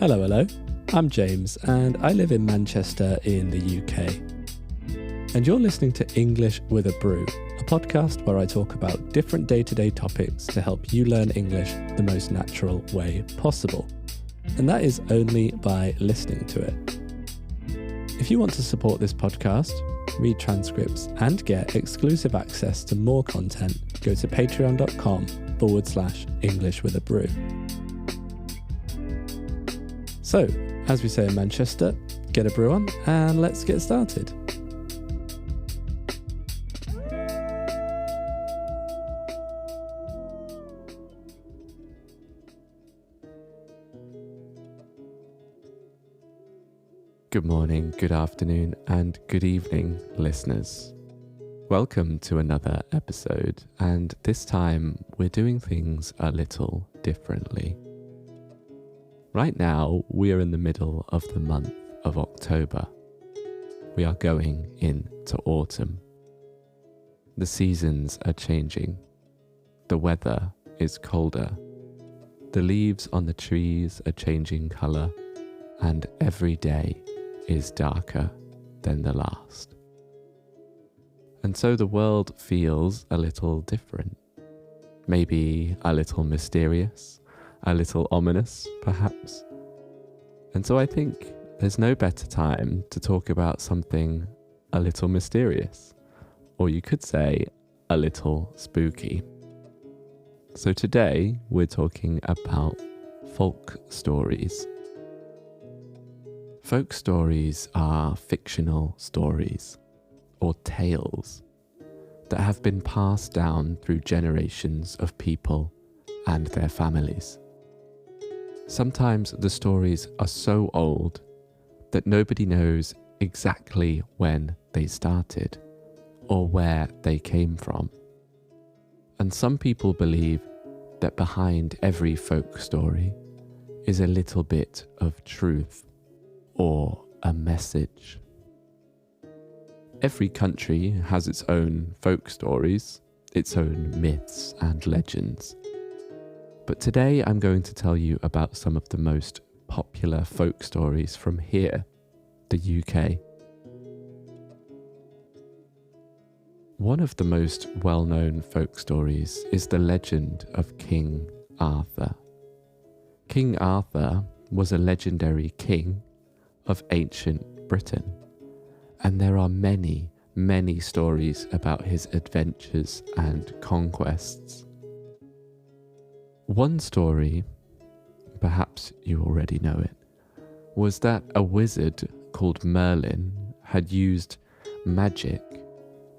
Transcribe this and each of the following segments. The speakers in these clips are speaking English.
Hello. I'm James, and I live in Manchester in the UK. And you're listening to English with a Brew, a podcast where I talk about different day-to-day topics to help you learn English the most natural way possible. And that is only by listening to it. If you want to support this podcast, read transcripts, and get exclusive access to more content, go to patreon.com/English with a Brew. So, as we say in Manchester, get a brew on and let's get started. Good morning, good afternoon, and good evening, listeners. Welcome to another episode, and this time we're doing things a little differently. Right now, we are in the middle of the month of October. We are going into autumn. The seasons are changing. The weather is colder. The leaves on the trees are changing colour, and every day is darker than the last. And so the world feels a little different. Maybe a little mysterious. A little ominous, perhaps. And so I think there's no better time to talk about something a little mysterious, or you could say a little spooky. So today we're talking about folk stories. Folk stories are fictional stories, or tales, that have been passed down through generations of people and their families. Sometimes the stories are so old that nobody knows exactly when they started or where they came from. And some people believe that behind every folk story is a little bit of truth or a message. Every country has its own folk stories, its own myths and legends. But today I'm going to tell you about some of the most popular folk stories from here, the UK. One of the most well-known folk stories is the legend of King Arthur. King Arthur was a legendary king of ancient Britain, and there are many, many stories about his adventures and conquests. One story, perhaps you already know it, was that a wizard called Merlin had used magic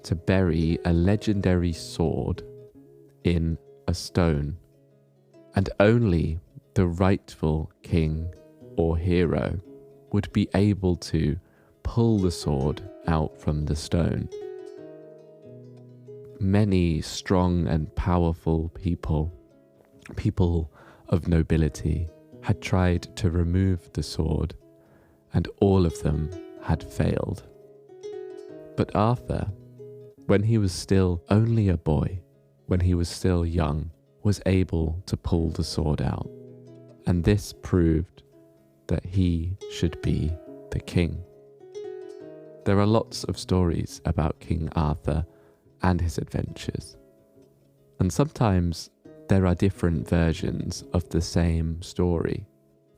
to bury a legendary sword in a stone, and only the rightful king or hero would be able to pull the sword out from the stone. Many strong and powerful people of nobility had tried to remove the sword, and all of them had failed. But Arthur, when he was still only a boy, when he was still young, was able to pull the sword out, and this proved that he should be the king. There are lots of stories about King Arthur and his adventures, and sometimes there are different versions of the same story,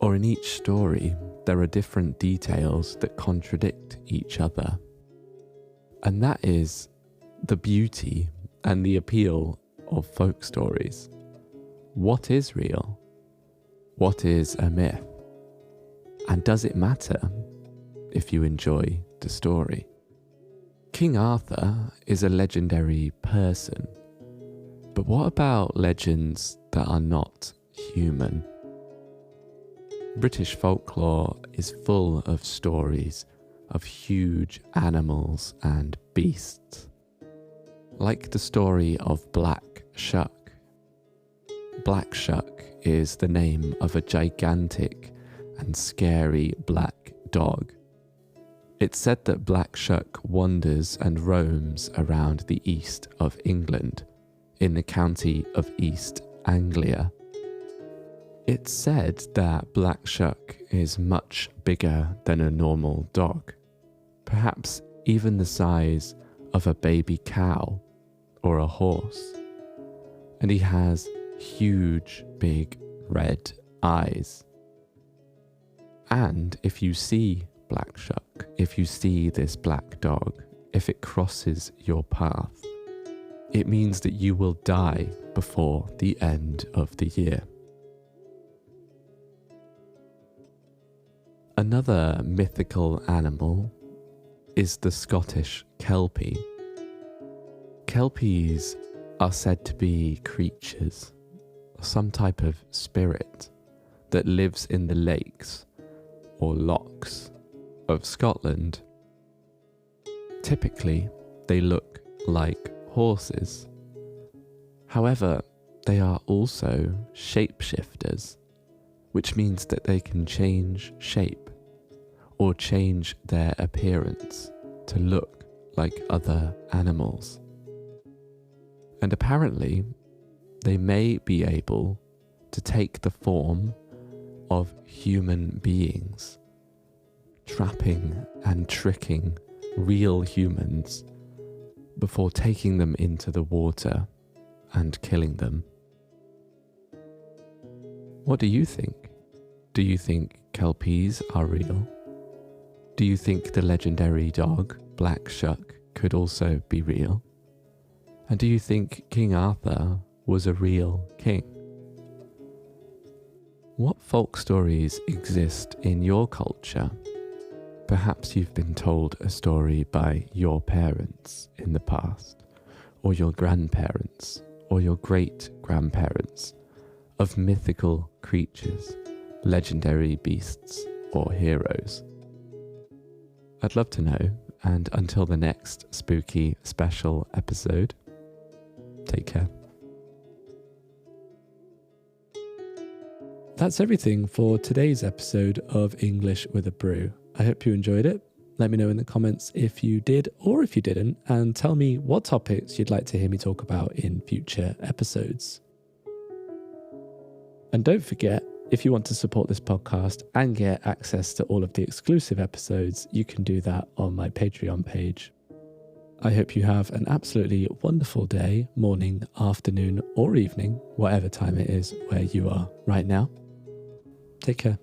or in each story there are different details that contradict each other. And that is the beauty and the appeal of folk stories. What is real? What is a myth? And does it matter if you enjoy the story? King Arthur is a legendary person. But what about legends that are not human? British folklore is full of stories of huge animals and beasts. Like the story of Black Shuck. Black Shuck is the name of a gigantic and scary black dog. It's said that Black Shuck wanders and roams around the east of England, in the county of East Anglia. It's said that Black Shuck is much bigger than a normal dog, perhaps even the size of a baby cow or a horse. And he has huge, big red eyes. And if you see Black Shuck, if you see this black dog, if it crosses your path, it means that you will die before the end of the year. Another mythical animal is the Scottish Kelpie. Kelpies are said to be creatures, some type of spirit that lives in the lakes or lochs of Scotland. Typically, they look like horses. However, they are also shapeshifters, which means that they can change shape or change their appearance to look like other animals. And apparently, they may be able to take the form of human beings, trapping and tricking real humans before taking them into the water and killing them. What do you think? Do you think Kelpies are real? Do you think the legendary dog, Black Shuck, could also be real? And do you think King Arthur was a real king? What folk stories exist in your culture? Perhaps you've been told a story by your parents in the past, or your grandparents, or your great-grandparents, of mythical creatures, legendary beasts, or heroes. I'd love to know, and until the next spooky special episode, take care. That's everything for today's episode of English with a Brew. I hope you enjoyed it. Let me know in the comments if you did or if you didn't, and tell me what topics you'd like to hear me talk about in future episodes. And don't forget, if you want to support this podcast and get access to all of the exclusive episodes, you can do that on my Patreon page. I hope you have an absolutely wonderful day, morning, afternoon, or evening, whatever time it is where you are right now. Take care.